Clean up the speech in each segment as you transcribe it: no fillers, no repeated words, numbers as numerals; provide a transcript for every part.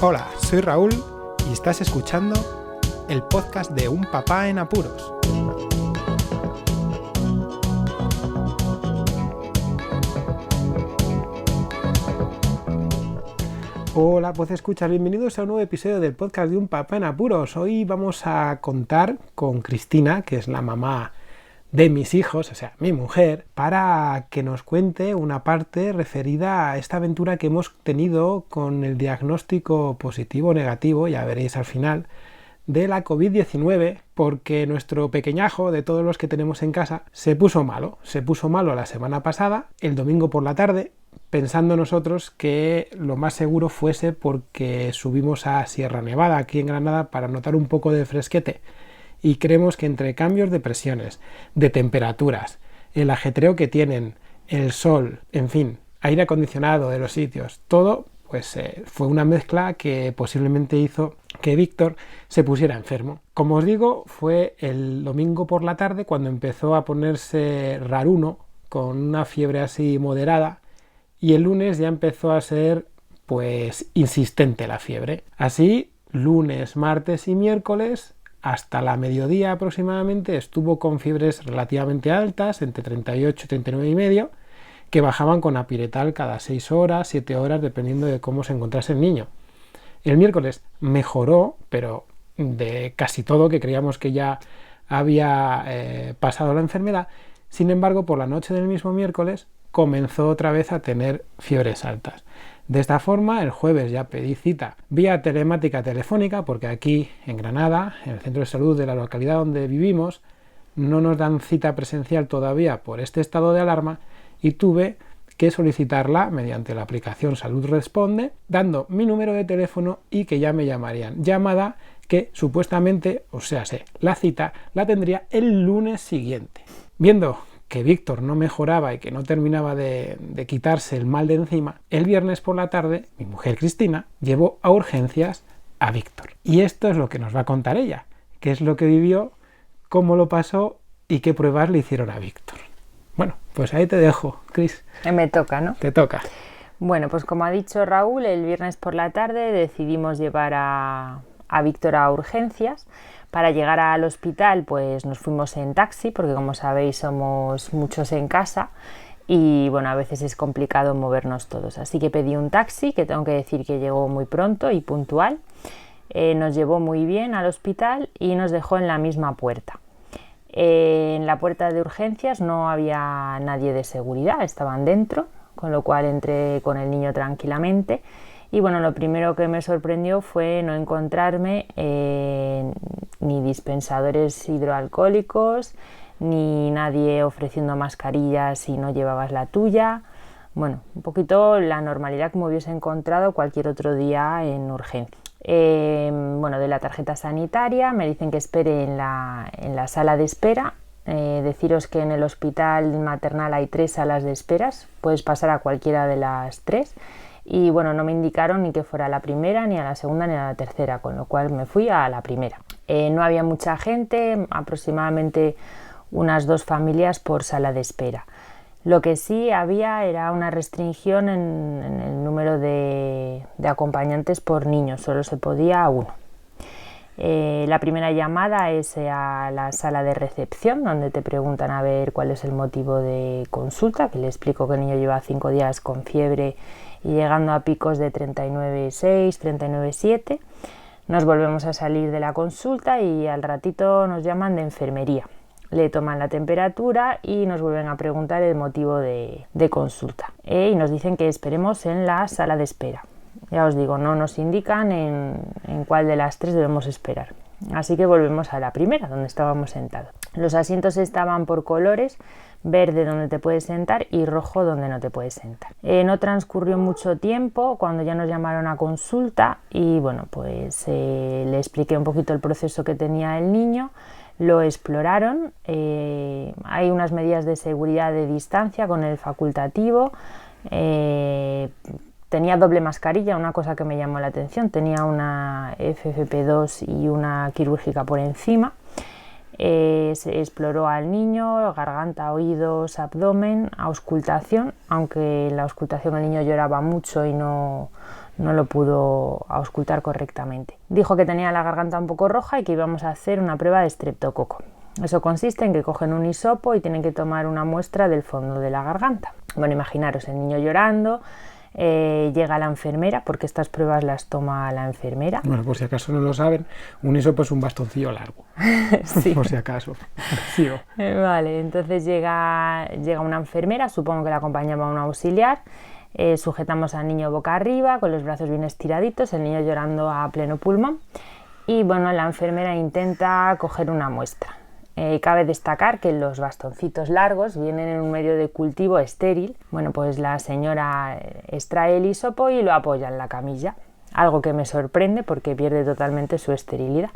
Hola, soy Raúl y estás escuchando el podcast de Un Papá en Apuros. Hola, pues escuchas, bienvenidos a un nuevo episodio del podcast de Un Papá en Apuros. Hoy vamos a contar con Cristina, que es la mamá de mis hijos, o sea, mi mujer, para que nos cuente una parte referida a esta aventura que hemos tenido con el diagnóstico positivo o negativo, ya veréis al final, de la COVID-19, porque nuestro pequeñajo, de todos los que tenemos en casa, se puso malo la semana pasada, el domingo por la tarde, pensando nosotros que lo más seguro fuese porque subimos a Sierra Nevada, aquí en Granada, para notar un poco de fresquete. Y creemos que entre cambios de presiones, de temperaturas, el ajetreo que tienen, el sol, en fin, aire acondicionado de los sitios, todo, pues fue una mezcla que posiblemente hizo que Víctor se pusiera enfermo. Como os digo, fue el domingo por la tarde cuando empezó a ponerse raruno, con una fiebre así moderada, y el lunes ya empezó a ser, pues, insistente la fiebre. Así, lunes, martes y miércoles, hasta la mediodía aproximadamente, estuvo con fiebres relativamente altas, entre 38 y 39 y medio, que bajaban con apiretal cada 6 horas, 7 horas, dependiendo de cómo se encontrase el niño. El miércoles mejoró, pero de casi todo, que creíamos que ya había pasado la enfermedad. Sin embargo, por la noche del mismo miércoles comenzó otra vez a tener fiebres altas. De esta forma, el jueves ya pedí cita vía telemática telefónica, porque aquí en Granada, en el centro de salud de la localidad donde vivimos, no nos dan cita presencial todavía por este estado de alarma, y tuve que solicitarla mediante la aplicación Salud Responde, dando mi número de teléfono y que ya me llamarían. Llamada que supuestamente, o sea, la cita la tendría el lunes siguiente. Viendo que Víctor no mejoraba y que no terminaba de quitarse el mal de encima, el viernes por la tarde, mi mujer Cristina llevó a urgencias a Víctor. Y esto es lo que nos va a contar ella, qué es lo que vivió, cómo lo pasó y qué pruebas le hicieron a Víctor. Bueno, pues ahí te dejo, Cris. Me toca, ¿no? Te toca. Bueno, pues como ha dicho Raúl, el viernes por la tarde decidimos llevar a Víctor a urgencias. Para llegar al hospital, pues nos fuimos en taxi, porque como sabéis somos muchos en casa y bueno, a veces es complicado movernos todos. Así que pedí un taxi, que tengo que decir que llegó muy pronto y puntual. Nos llevó muy bien al hospital y nos dejó en la misma puerta. En la puerta de urgencias no había nadie de seguridad, estaban dentro, con lo cual entré con el niño tranquilamente. Y bueno, lo primero que me sorprendió fue no encontrarme ni dispensadores hidroalcohólicos, ni nadie ofreciendo mascarillas si no llevabas la tuya. Bueno, un poquito la normalidad que me hubiese encontrado cualquier otro día en urgencia. Bueno, de la tarjeta sanitaria me dicen que espere en la sala de espera. Deciros que en el hospital maternal hay 3 salas de esperas, puedes pasar a cualquiera de las 3. Y bueno, no me indicaron ni que fuera a la primera, ni a la segunda, ni a la tercera, con lo cual me fui a la primera. No había mucha gente, aproximadamente unas 2 familias por sala de espera. Lo que sí había era una restricción en el número de acompañantes por niño, solo se podía 1. La primera llamada es a la sala de recepción, donde te preguntan a ver cuál es el motivo de consulta, que le explico que el niño lleva 5 días con fiebre y llegando a picos de 39,6, 39,7. Nos volvemos a salir de la consulta y al ratito nos llaman de enfermería. Le toman la temperatura y nos vuelven a preguntar el motivo de consulta. Y nos dicen que esperemos en la sala de espera. Ya os digo, no nos indican en cuál de las 3 debemos esperar. Así que volvemos a la primera, donde estábamos sentados. Los asientos estaban por colores: verde donde te puedes sentar y rojo donde no te puedes sentar. No transcurrió mucho tiempo cuando ya nos llamaron a consulta y bueno, pues le expliqué un poquito el proceso que tenía el niño. Lo exploraron, hay unas medidas de seguridad de distancia con el facultativo. Tenía doble mascarilla, una cosa que me llamó la atención, tenía una FFP2 y una quirúrgica por encima. Se exploró al niño, garganta, oídos, abdomen, auscultación, aunque en la auscultación el niño lloraba mucho y no no lo pudo auscultar correctamente. Dijo que tenía la garganta un poco roja y que íbamos a hacer una prueba de estreptococo. Eso consiste en que cogen un hisopo y tienen que tomar una muestra del fondo de la garganta. Bueno, imaginaros el niño llorando, llega la enfermera, porque estas pruebas las toma la enfermera. Bueno, por si acaso no lo saben, un hisopo es un bastoncillo largo. Sí. Por si acaso. Sí. Vale, entonces llega una enfermera, supongo que la acompañaba un auxiliar. Sujetamos al niño boca arriba, con los brazos bien estiraditos, el niño llorando a pleno pulmón. Y bueno, la enfermera intenta coger una muestra. Cabe destacar que los bastoncitos largos vienen en un medio de cultivo estéril. Bueno, pues la señora extrae el hisopo y lo apoya en la camilla, algo que me sorprende porque pierde totalmente su esterilidad.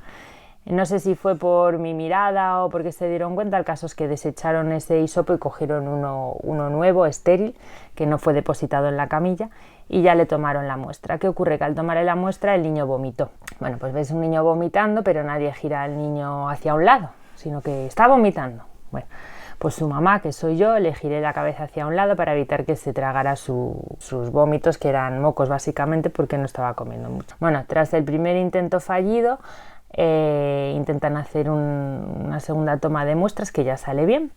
No sé si fue por mi mirada o porque se dieron cuenta, el caso es que desecharon ese hisopo y cogieron uno nuevo, estéril, que no fue depositado en la camilla, y ya le tomaron la muestra. ¿Qué ocurre? Que al tomar la muestra el niño vomitó. Bueno, pues ves un niño vomitando, pero nadie gira al niño hacia un lado, sino que está vomitando. Bueno, pues su mamá, que soy yo, le giré la cabeza hacia un lado para evitar que se tragara sus vómitos, que eran mocos básicamente porque no estaba comiendo mucho. Bueno, tras el primer intento fallido, intentan hacer una segunda toma de muestras que ya sale bien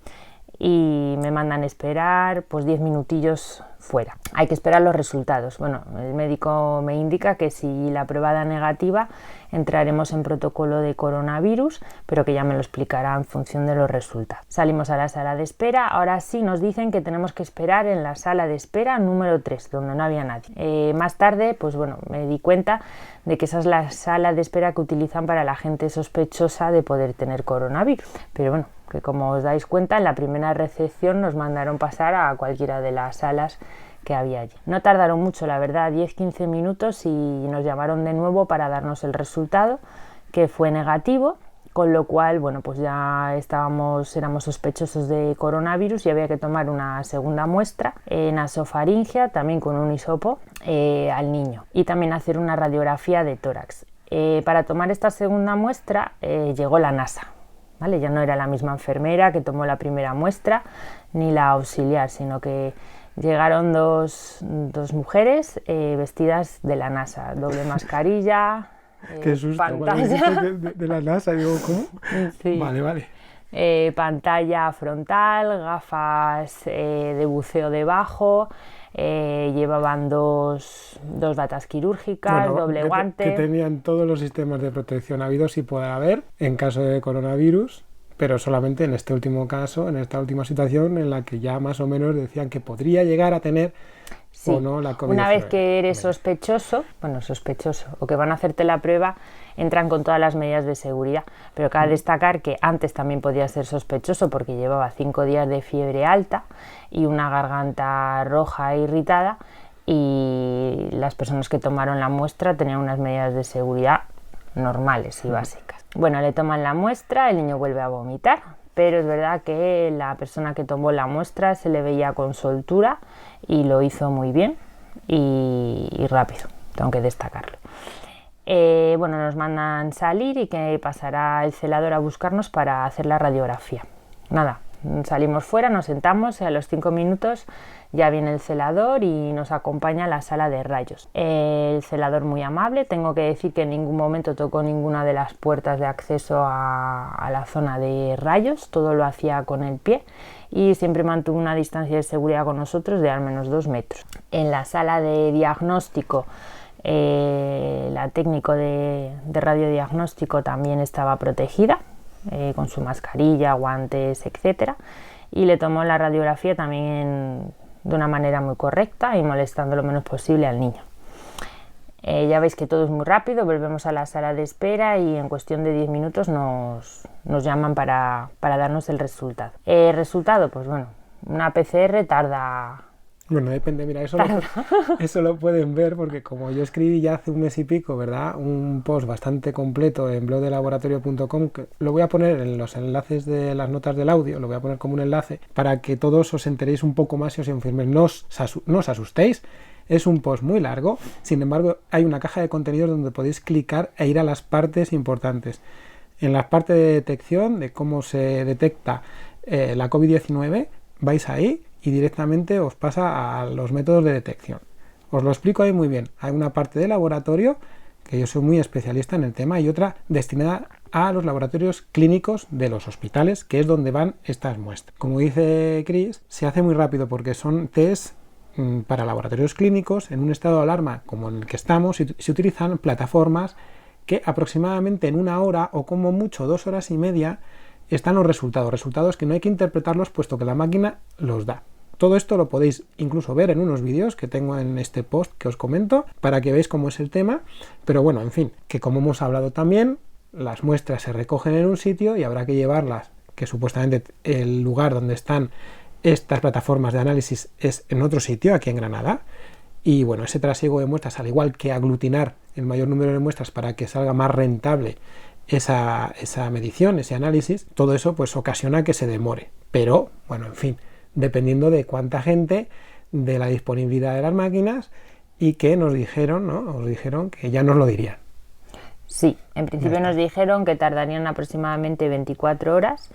y me mandan esperar pues 10 minutillos fuera. Hay que esperar los resultados. Bueno, el médico me indica que si la prueba da negativa entraremos en protocolo de coronavirus, pero que ya me lo explicará en función de los resultados. Salimos a la sala de espera. Ahora sí nos dicen que tenemos que esperar en la sala de espera número 3, donde no había nadie. Más tarde, pues bueno, me di cuenta de que esa es la sala de espera que utilizan para la gente sospechosa de poder tener coronavirus. Pero bueno, que como os dais cuenta, en la primera recepción nos mandaron pasar a cualquiera de las salas que había allí. No tardaron mucho, la verdad, 10-15 minutos y nos llamaron de nuevo para darnos el resultado, que fue negativo, con lo cual, bueno, pues ya éramos sospechosos de coronavirus y había que tomar una segunda muestra nasofaringea, también con un hisopo, al niño, y también hacer una radiografía de tórax. Para tomar esta segunda muestra llegó la NASA. ¿Vale? Ya no era la misma enfermera que tomó la primera muestra ni la auxiliar, sino que llegaron dos mujeres vestidas de la NASA, doble mascarilla, qué susto, pantalla de la NASA, digo, ¿cómo? Sí. Vale. Pantalla frontal, gafas de buceo debajo, llevaban dos batas quirúrgicas, doble guante. Que tenían todos los sistemas de protección habidos y poder haber en caso de coronavirus, pero solamente en este último caso, en esta última situación en la que ya más o menos decían que podría llegar a tener sí. o no la COVID-19. Una vez que eres sospechoso, o que van a hacerte la prueba, entran con todas las medidas de seguridad, pero cabe destacar que antes también podía ser sospechoso porque llevaba 5 días de fiebre alta y una garganta roja e irritada, y las personas que tomaron la muestra tenían unas medidas de seguridad normales y básicas. Bueno, le toman la muestra, el niño vuelve a vomitar, pero es verdad que la persona que tomó la muestra se le veía con soltura y lo hizo muy bien y rápido, tengo que destacarlo. Bueno, nos mandan salir y que pasará el celador a buscarnos para hacer la radiografía. Nada, salimos fuera, nos sentamos y a los 5 minutos ya viene el celador y nos acompaña a la sala de rayos. El celador muy amable, tengo que decir que en ningún momento tocó ninguna de las puertas de acceso a la zona de rayos, todo lo hacía con el pie y siempre mantuvo una distancia de seguridad con nosotros de al menos 2 metros. En la sala de diagnóstico, la técnico de radiodiagnóstico también estaba protegida, con su mascarilla, guantes, etcétera, y le tomó la radiografía también de una manera muy correcta y molestando lo menos posible al niño. Ya veis que todo es muy rápido, volvemos a la sala de espera y en cuestión de 10 minutos nos llaman para darnos el resultado. El resultado, pues bueno, una PCR tarda... Bueno, depende, mira, eso lo pueden ver porque como yo escribí ya hace un mes y pico, ¿verdad? Un post bastante completo en blogdelaboratorio.com, que lo voy a poner en los enlaces de las notas del audio, lo voy a poner como un enlace para que todos os enteréis un poco más y os informéis. No os asustéis, es un post muy largo, sin embargo hay una caja de contenidos donde podéis clicar e ir a las partes importantes. En la parte de detección, de cómo se detecta la COVID-19, vais ahí y directamente os pasa a los métodos de detección. Os lo explico ahí muy bien. Hay una parte de laboratorio, que yo soy muy especialista en el tema, y otra destinada a los laboratorios clínicos de los hospitales, que es donde van estas muestras. Como dice Chris, se hace muy rápido porque son test para laboratorios clínicos en un estado de alarma como en el que estamos, y se utilizan plataformas que aproximadamente en 1 hora o como mucho 2 horas y media están los resultados que no hay que interpretarlos puesto que la máquina los da. Todo esto lo podéis incluso ver en unos vídeos que tengo en este post que os comento para que veáis cómo es el tema, pero bueno, en fin, que como hemos hablado también, las muestras se recogen en un sitio y habrá que llevarlas, que supuestamente el lugar donde están estas plataformas de análisis es en otro sitio, aquí en Granada, y bueno, ese trasiego de muestras, al igual que aglutinar el mayor número de muestras para que salga más rentable esa medición, ese análisis, todo eso pues ocasiona que se demore, pero bueno, en fin, dependiendo de cuánta gente, de la disponibilidad de las máquinas y que nos dijeron, ¿no? Nos dijeron que ya nos lo dirían. Sí, en principio nos dijeron que tardarían aproximadamente 24 horas,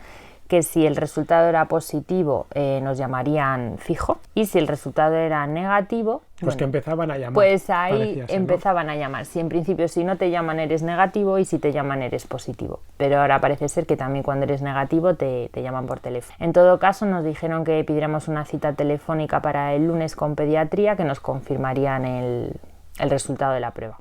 que si el resultado era positivo nos llamarían fijo y si el resultado era negativo, pues que empezaban a llamar. Pues ahí empezaban a llamar. Si en principio si no te llaman eres negativo y si te llaman eres positivo. Pero ahora parece ser que también cuando eres negativo te llaman por teléfono. En todo caso nos dijeron que pidiéramos una cita telefónica para el lunes con pediatría que nos confirmarían el resultado de la prueba.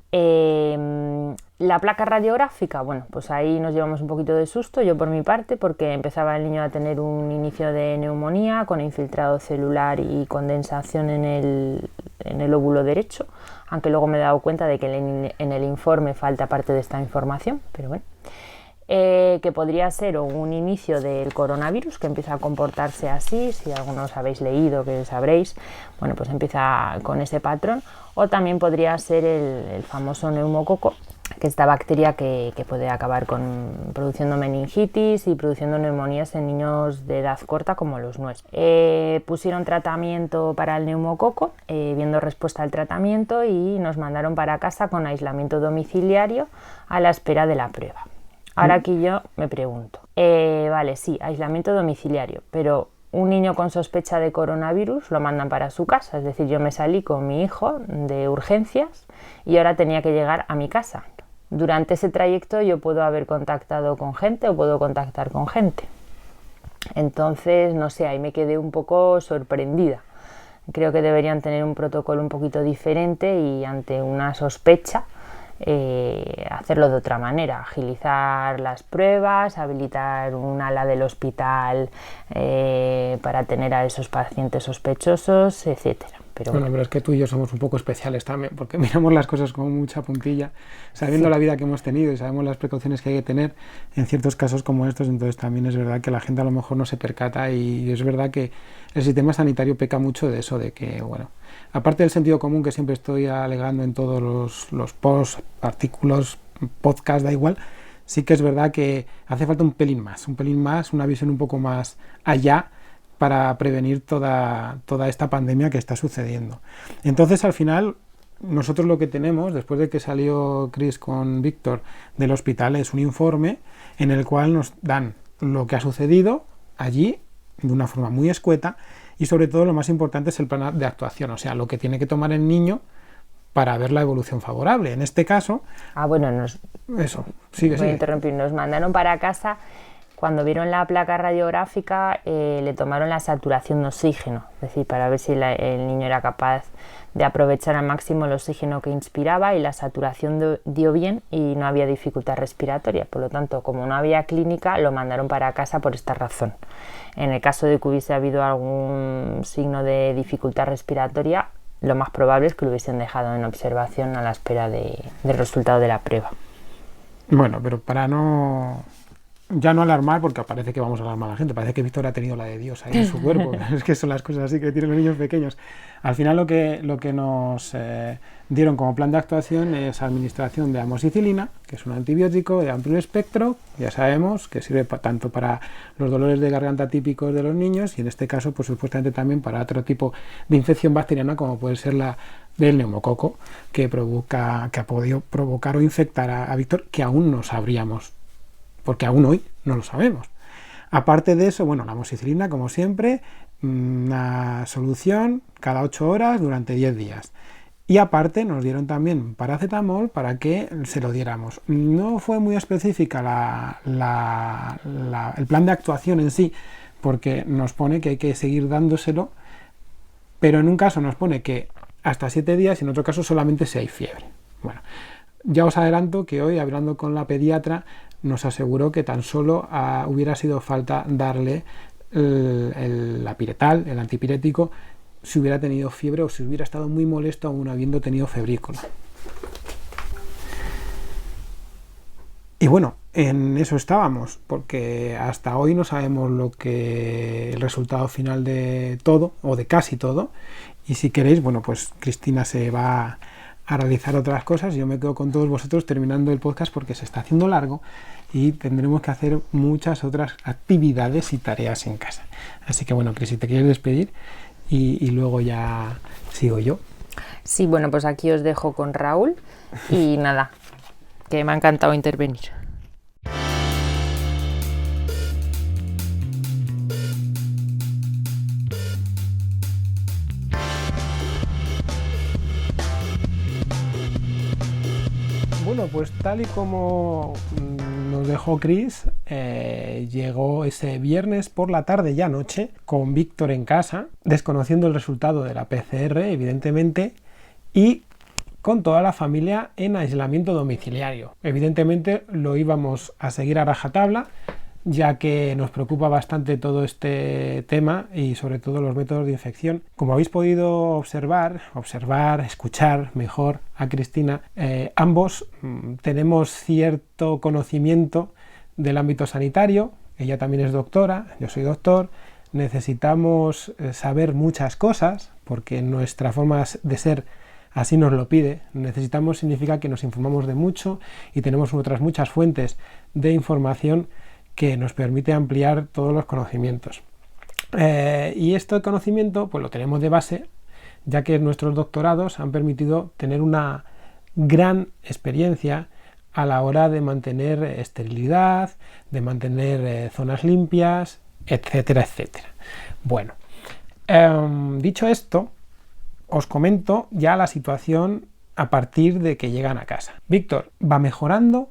La placa radiográfica, bueno, pues ahí nos llevamos un poquito de susto, yo por mi parte, porque empezaba el niño a tener un inicio de neumonía con infiltrado celular y condensación en el óvulo derecho, aunque luego me he dado cuenta de que en el informe falta parte de esta información, pero bueno. Que podría ser un inicio del coronavirus que empieza a comportarse así, si algunos habéis leído que sabréis, bueno, pues empieza con ese patrón, o también podría ser el famoso neumococo, que es esta bacteria que puede acabar produciendo meningitis y produciendo neumonías en niños de edad corta como los nuestros. Pusieron tratamiento para el neumococo, viendo respuesta al tratamiento, y nos mandaron para casa con aislamiento domiciliario a la espera de la prueba. Ahora aquí yo me pregunto, vale, sí, aislamiento domiciliario, pero un niño con sospecha de coronavirus lo mandan para su casa, es decir, yo me salí con mi hijo de urgencias y ahora tenía que llegar a mi casa. Durante ese trayecto yo puedo haber contactado con gente o puedo contactar con gente. Entonces, no sé, ahí me quedé un poco sorprendida. Creo que deberían tener un protocolo un poquito diferente y ante una sospecha hacerlo de otra manera, agilizar las pruebas, habilitar un ala del hospital para tener a esos pacientes sospechosos, etcétera. Pero es que tú y yo somos un poco especiales también, porque miramos las cosas con mucha puntilla, sabiendo la vida que hemos tenido y sabemos las precauciones que hay que tener en ciertos casos como estos. Entonces también es verdad que la gente a lo mejor no se percata, y es verdad que el sistema sanitario peca mucho de eso, de que, bueno, aparte del sentido común que siempre estoy alegando en todos los posts, artículos, podcasts, da igual, sí que es verdad que hace falta un pelín más, una visión un poco más allá para prevenir toda esta pandemia que está sucediendo. Entonces, al final, nosotros lo que tenemos, después de que salió Chris con Víctor del hospital, es un informe en el cual nos dan lo que ha sucedido allí de una forma muy escueta, y sobre todo lo más importante es el plan de actuación, o sea, lo que tiene que tomar el niño para ver la evolución favorable. En este caso... Nos mandaron para casa. Cuando vieron la placa radiográfica le tomaron la saturación de oxígeno, es decir, para ver si el niño era capaz de aprovechar al máximo el oxígeno que inspiraba, y la saturación dio bien y no había dificultad respiratoria. Por lo tanto, como no había clínica, lo mandaron para casa por esta razón. En el caso de que hubiese habido algún signo de dificultad respiratoria, lo más probable es que lo hubiesen dejado en observación a la espera del resultado de la prueba. Bueno, pero para ya no alarmar, porque parece que vamos a alarmar a la gente, parece que Víctor ha tenido la de Dios ahí en su cuerpo. Es que son las cosas así que tienen los niños pequeños. Al final lo que nos dieron como plan de actuación es administración de amoxicilina, que es un antibiótico de amplio espectro, ya sabemos que sirve tanto para los dolores de garganta típicos de los niños, y en este caso pues supuestamente también para otro tipo de infección bacteriana, como puede ser la del neumococo, que ha podido provocar o infectar a Víctor, que aún no sabríamos, porque aún hoy no lo sabemos. Aparte de eso, bueno, la amoxicilina, como siempre, una solución cada 8 horas durante 10 días. Y aparte nos dieron también paracetamol para que se lo diéramos. No fue muy específica el plan de actuación en sí, porque nos pone que hay que seguir dándoselo, pero en un caso nos pone que hasta 7 días y en otro caso solamente si hay fiebre. Bueno, ya os adelanto que hoy, hablando con la pediatra, nos aseguró que tan solo hubiera sido falta darle la piretal, el antipirético, si hubiera tenido fiebre o si hubiera estado muy molesto aún habiendo tenido febrícula. Y bueno, en eso estábamos, porque hasta hoy no sabemos el resultado final de todo, o de casi todo, y si queréis, bueno, pues Cristina se va a realizar otras cosas, yo me quedo con todos vosotros terminando el podcast porque se está haciendo largo y tendremos que hacer muchas otras actividades y tareas en casa. Así que bueno, Cris, si te quieres despedir y luego ya sigo yo. Sí, bueno, pues aquí os dejo con Raúl y nada, que me ha encantado intervenir. Bueno, pues tal y como nos dejó Cris, llegó ese viernes por la tarde ya noche con Víctor en casa, desconociendo el resultado de la PCR, evidentemente, y con toda la familia en aislamiento domiciliario. Evidentemente lo íbamos a seguir a rajatabla, ya que nos preocupa bastante todo este tema y sobre todo los métodos de infección. Como habéis podido observar, escuchar mejor a Cristina, ambos tenemos cierto conocimiento del ámbito sanitario. Ella también es doctora, yo soy doctor. Necesitamos saber muchas cosas porque nuestra forma de ser así nos lo pide. Necesitamos significa que nos informamos de mucho y tenemos otras muchas fuentes de información que nos permite ampliar todos los conocimientos. Y este conocimiento pues lo tenemos de base, ya que nuestros doctorados han permitido tener una gran experiencia a la hora de mantener esterilidad, de mantener zonas limpias, etcétera, etcétera. Bueno, dicho esto, os comento ya la situación a partir de que llegan a casa. Víctor va mejorando,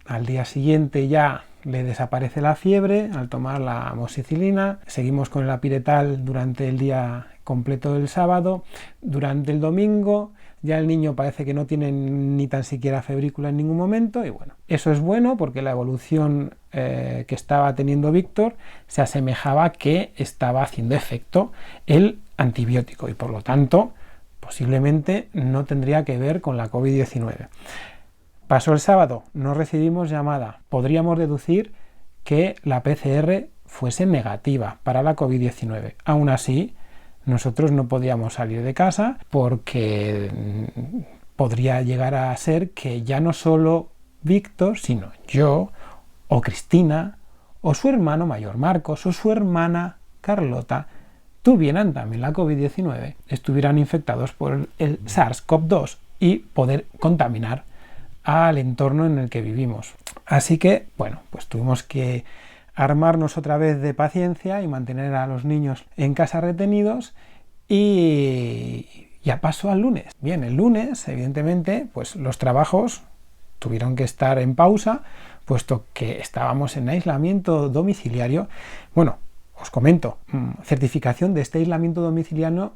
al día siguiente ya le desaparece la fiebre al tomar la amoxicilina, seguimos con el apiretal durante el día completo del sábado, durante el domingo ya el niño parece que no tiene ni tan siquiera febrícula en ningún momento y bueno, eso es bueno porque la evolución que estaba teniendo Víctor se asemejaba que estaba haciendo efecto el antibiótico y por lo tanto posiblemente no tendría que ver con la COVID-19. Pasó el sábado, no recibimos llamada. Podríamos deducir que la PCR fuese negativa para la COVID-19. Aún así, nosotros no podíamos salir de casa porque podría llegar a ser que ya no solo Víctor, sino yo, o Cristina, o su hermano mayor Marcos, o su hermana Carlota, tuvieran también la COVID-19, estuvieran infectados por el SARS-CoV-2 y poder contaminar al entorno en el que vivimos. Así que, bueno, pues tuvimos que armarnos otra vez de paciencia y mantener a los niños en casa retenidos y ya pasó al lunes. Bien, el lunes, evidentemente, pues los trabajos tuvieron que estar en pausa, puesto que estábamos en aislamiento domiciliario. Bueno, os comento, certificación de este aislamiento domiciliario,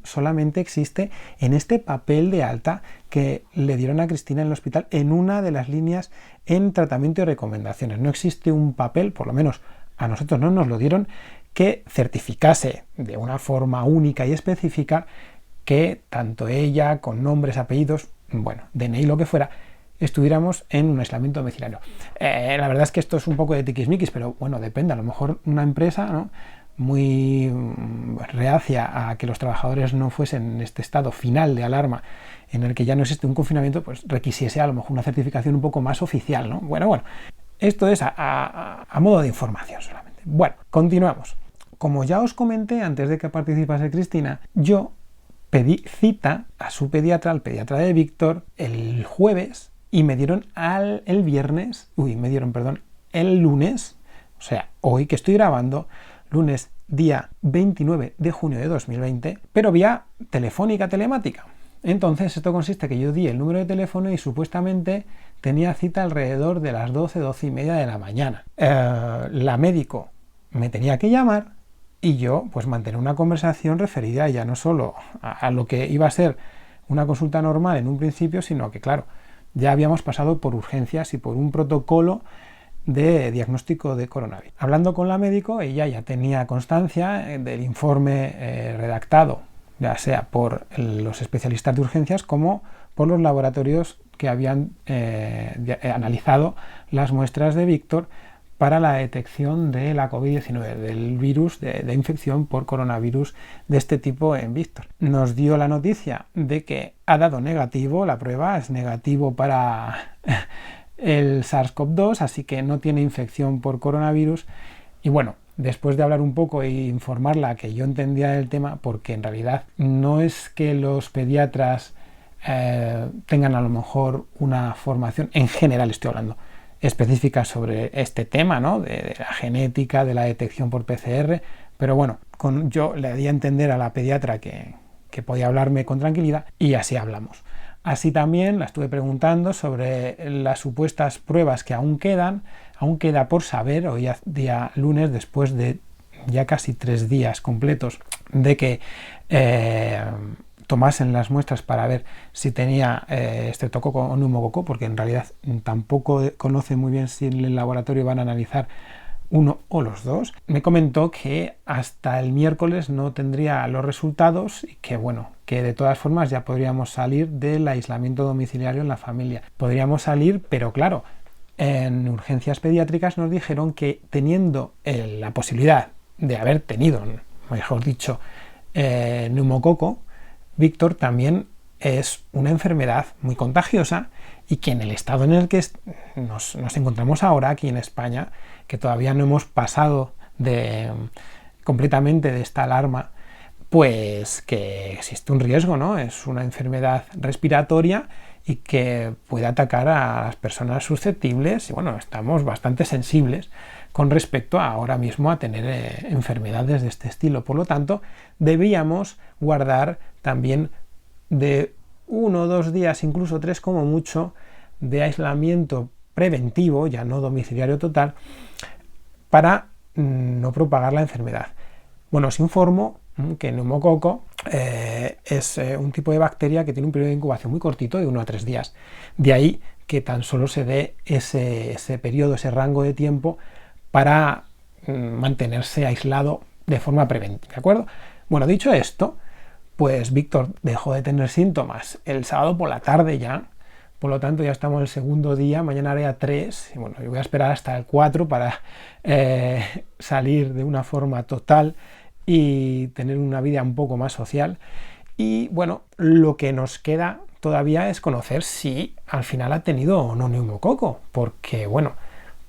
solamente existe en este papel de alta que le dieron a Cristina en el hospital en una de las líneas en tratamiento y recomendaciones. No existe un papel, por lo menos a nosotros no nos lo dieron, que certificase de una forma única y específica que tanto ella, con nombres, apellidos, bueno, DNI, lo que fuera, estuviéramos en un aislamiento domiciliario. La verdad es que esto es un poco de tiquismiquis, pero bueno, depende. A lo mejor una empresa, ¿no?, muy reacia a que los trabajadores no fuesen en este estado final de alarma en el que ya no existe un confinamiento, pues requisiese a lo mejor una certificación un poco más oficial, ¿no? Bueno, esto es a modo de información solamente. Bueno, continuamos. Como ya os comenté antes de que participase Cristina, yo pedí cita a su pediatra, al pediatra de Víctor, el jueves y me dieron el lunes, o sea, hoy que estoy grabando, lunes día 29 de junio de 2020, pero vía telefónica telemática. Entonces esto consiste que yo di el número de teléfono y supuestamente tenía cita alrededor de las 12 y media de la mañana. La médico me tenía que llamar y yo pues mantener una conversación referida ya no solo a lo que iba a ser una consulta normal en un principio, sino que claro, ya habíamos pasado por urgencias y por un protocolo de diagnóstico de coronavirus. Hablando con la médico, ella ya tenía constancia del informe redactado, ya sea por los especialistas de urgencias como por los laboratorios que habían analizado las muestras de Víctor para la detección de la COVID-19, del virus de infección por coronavirus de este tipo en Víctor. Nos dio la noticia de que ha dado negativo, la prueba es negativo para el SARS-CoV-2, así que no tiene infección por coronavirus. Y bueno, después de hablar un poco e informarla que yo entendía el tema, porque en realidad no es que los pediatras tengan a lo mejor una formación, en general estoy hablando, específica sobre este tema, ¿no? de la genética, de la detección por PCR, pero bueno, yo le di a entender a la pediatra que podía hablarme con tranquilidad y así hablamos. Así también la estuve preguntando sobre las supuestas pruebas que aún queda por saber, hoy día lunes, después de ya casi 3 días completos de que tomasen las muestras para ver si tenía estreptococo o neumococo, porque en realidad tampoco conoce muy bien si en el laboratorio van a analizar uno o los dos. Me comentó que hasta el miércoles no tendría los resultados y que bueno, que de todas formas ya podríamos salir del aislamiento domiciliario en la familia. Podríamos salir, pero claro, en urgencias pediátricas nos dijeron que teniendo la posibilidad de haber tenido, mejor dicho, neumococo, Víctor también es una enfermedad muy contagiosa y que en el estado en el que nos encontramos ahora aquí en España, que todavía no hemos pasado completamente de esta alarma, pues que existe un riesgo, ¿no? Es una enfermedad respiratoria y que puede atacar a las personas susceptibles y bueno, estamos bastante sensibles con respecto a ahora mismo a tener enfermedades de este estilo. Por lo tanto, debíamos guardar también de 1 o 2 días, incluso 3 como mucho, de aislamiento preventivo, ya no domiciliario total, para no propagar la enfermedad. Bueno, os informo que el neumococo es un tipo de bacteria que tiene un periodo de incubación muy cortito, de 1 a 3 días. De ahí que tan solo se dé ese periodo, ese rango de tiempo para mantenerse aislado de forma preventiva, ¿de acuerdo? Bueno, dicho esto, pues Víctor dejó de tener síntomas el sábado por la tarde ya, por lo tanto ya estamos el segundo día, mañana haré 3, y bueno, yo voy a esperar hasta el 4 para salir de una forma total y tener una vida un poco más social. Y bueno, lo que nos queda todavía es conocer si al final ha tenido o no neumococo, porque bueno,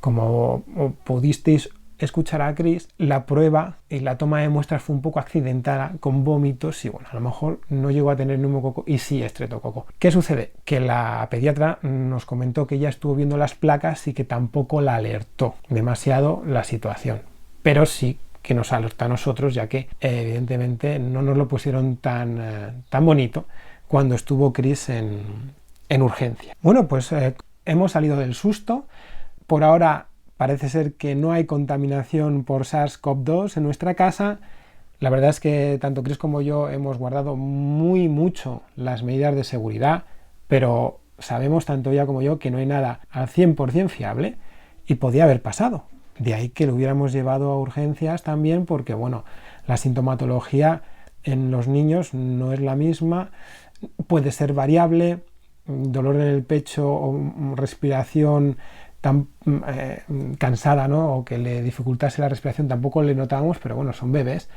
como pudisteis escuchar a Chris, la prueba y la toma de muestras fue un poco accidentada con vómitos y bueno, a lo mejor no llegó a tener neumococo y sí estreptococo. ¿Qué sucede? Que la pediatra nos comentó que ella estuvo viendo las placas y que tampoco la alertó demasiado la situación, pero sí que nos alerta a nosotros, ya que evidentemente no nos lo pusieron tan bonito cuando estuvo Chris en urgencia. Bueno, pues hemos salido del susto. Por ahora parece ser que no hay contaminación por SARS-CoV-2 en nuestra casa. La verdad es que tanto Chris como yo hemos guardado mucho las medidas de seguridad, pero sabemos tanto ella como yo que no hay nada al 100% fiable y podía haber pasado. De ahí que lo hubiéramos llevado a urgencias también porque, bueno, la sintomatología en los niños no es la misma, puede ser variable, dolor en el pecho o respiración tan cansada, ¿no? O que le dificultase la respiración tampoco le notábamos, pero bueno, son bebés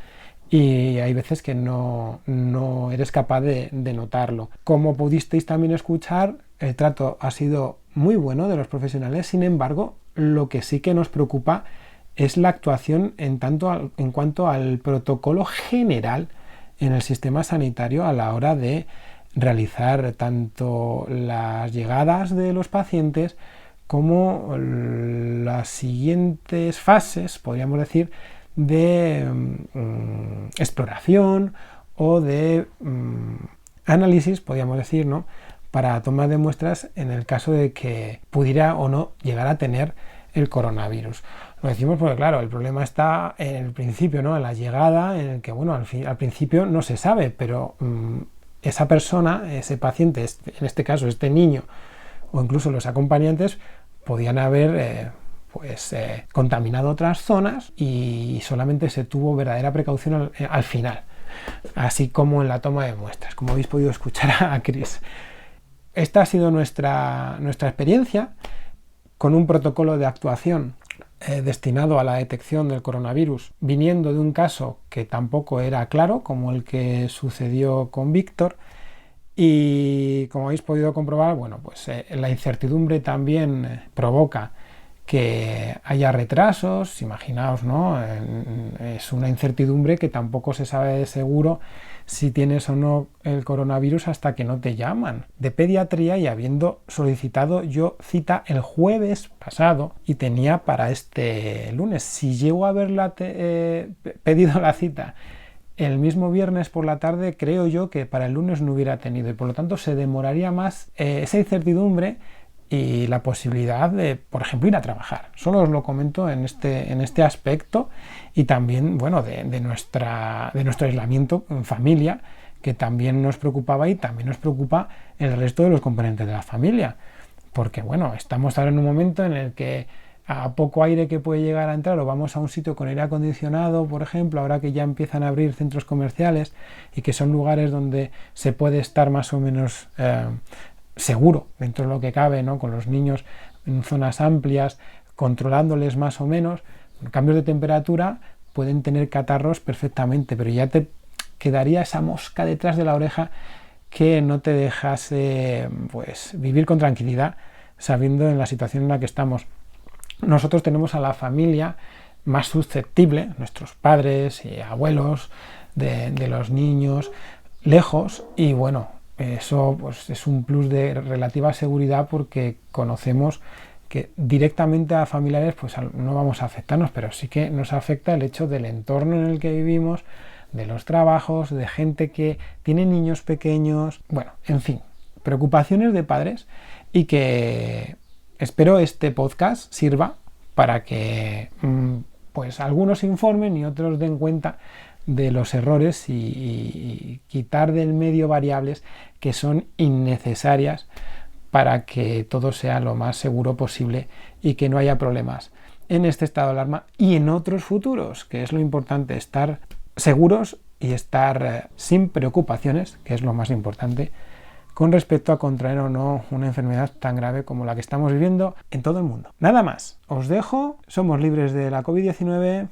y hay veces que no eres capaz de notarlo. Como pudisteis también escuchar, el trato ha sido muy bueno de los profesionales, sin embargo, lo que sí que nos preocupa es la actuación en cuanto al protocolo general en el sistema sanitario a la hora de realizar tanto las llegadas de los pacientes como las siguientes fases, podríamos decir, de exploración o de análisis, podríamos decir, ¿no?, para toma de muestras en el caso de que pudiera o no llegar a tener el coronavirus. Lo decimos porque, claro, el problema está en el principio, ¿no?, en la llegada, en el que, bueno, al principio no se sabe, pero esa persona, ese paciente, en este caso este niño, o incluso los acompañantes, podían haber contaminado otras zonas y solamente se tuvo verdadera precaución al final, así como en la toma de muestras, como habéis podido escuchar a Chris. Esta ha sido nuestra experiencia con un protocolo de actuación destinado a la detección del coronavirus, viniendo de un caso que tampoco era claro, como el que sucedió con Víctor. Y como habéis podido comprobar, bueno, pues la incertidumbre también provoca que haya retrasos. Imaginaos, ¿no? Es una incertidumbre que tampoco se sabe de seguro si tienes o no el coronavirus hasta que no te llaman de pediatría, y habiendo solicitado yo cita el jueves pasado y tenía para este lunes. Si llego a haberla pedido la cita el mismo viernes por la tarde, creo yo que para el lunes no hubiera tenido, y por lo tanto se demoraría más esa incertidumbre y la posibilidad de, por ejemplo, ir a trabajar. Solo os lo comento en este aspecto, y también, bueno, de nuestro aislamiento en familia, que también nos preocupaba y también nos preocupa el resto de los componentes de la familia, porque, bueno, estamos ahora en un momento en el que a poco aire que puede llegar a entrar, o vamos a un sitio con aire acondicionado, por ejemplo, ahora que ya empiezan a abrir centros comerciales y que son lugares donde se puede estar más o menos seguro dentro de lo que cabe, ¿no?, con los niños en zonas amplias, controlándoles más o menos. Cambios de temperatura, pueden tener catarros perfectamente, pero ya te quedaría esa mosca detrás de la oreja que no te dejase vivir con tranquilidad, sabiendo en la situación en la que estamos. Nosotros tenemos a la familia más susceptible, nuestros padres y abuelos de los niños lejos, y bueno, eso pues es un plus de relativa seguridad, porque conocemos que directamente a familiares pues no vamos a afectarnos, pero sí que nos afecta el hecho del entorno en el que vivimos, de los trabajos, de gente que tiene niños pequeños, bueno, en fin, preocupaciones de padres, y que espero este podcast sirva para que pues algunos se informen y otros den cuenta de los errores y quitar del medio variables que son innecesarias para que todo sea lo más seguro posible y que no haya problemas en este estado de alarma y en otros futuros, que es lo importante, estar seguros y estar sin preocupaciones, que es lo más importante, con respecto a contraer o no una enfermedad tan grave como la que estamos viviendo en todo el mundo. Nada más, os dejo, somos libres de la COVID-19,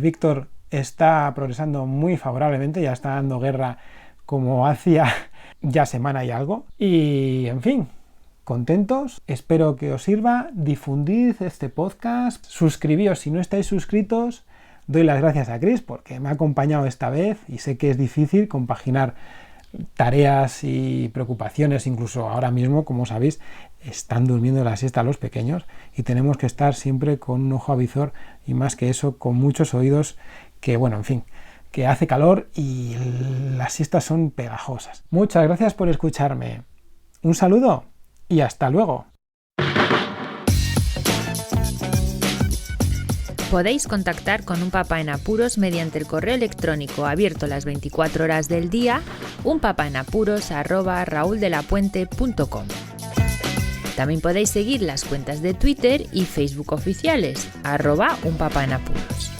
Víctor está progresando muy favorablemente, ya está dando guerra como hacía ya semana y algo, y en fin, contentos, espero que os sirva, difundid este podcast, suscribíos si no estáis suscritos. Doy las gracias a Chris porque me ha acompañado esta vez, y sé que es difícil compaginar tareas y preocupaciones, incluso ahora mismo, como sabéis, están durmiendo la siesta los pequeños y tenemos que estar siempre con un ojo avizor, y más que eso, con muchos oídos, que bueno, en fin, que hace calor y las siestas son pegajosas. Muchas gracias por escucharme. Un saludo y hasta luego. Podéis contactar con Un Papá en Apuros mediante el correo electrónico abierto las 24 horas del día, unpapaenapuros@rauldelapuente.com. También podéis seguir las cuentas de Twitter y Facebook oficiales, @unpapaenapuros.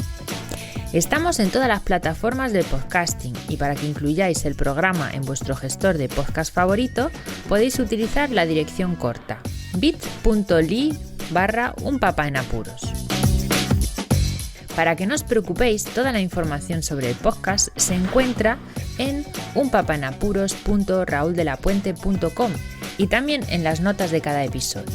Estamos en todas las plataformas de podcasting, y para que incluyáis el programa en vuestro gestor de podcast favorito, podéis utilizar la dirección corta bit.ly/unpapaenapuros. Para que no os preocupéis, toda la información sobre el podcast se encuentra en unpapaenapuros.rauldelapuente.com y también en las notas de cada episodio.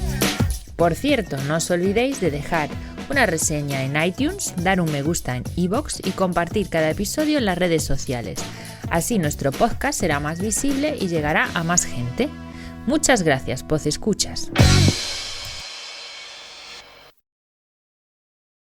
Por cierto, no os olvidéis de dejar una reseña en iTunes, dar un me gusta en iVoox y compartir cada episodio en las redes sociales. Así nuestro podcast será más visible y llegará a más gente. Muchas gracias, podcescuchas.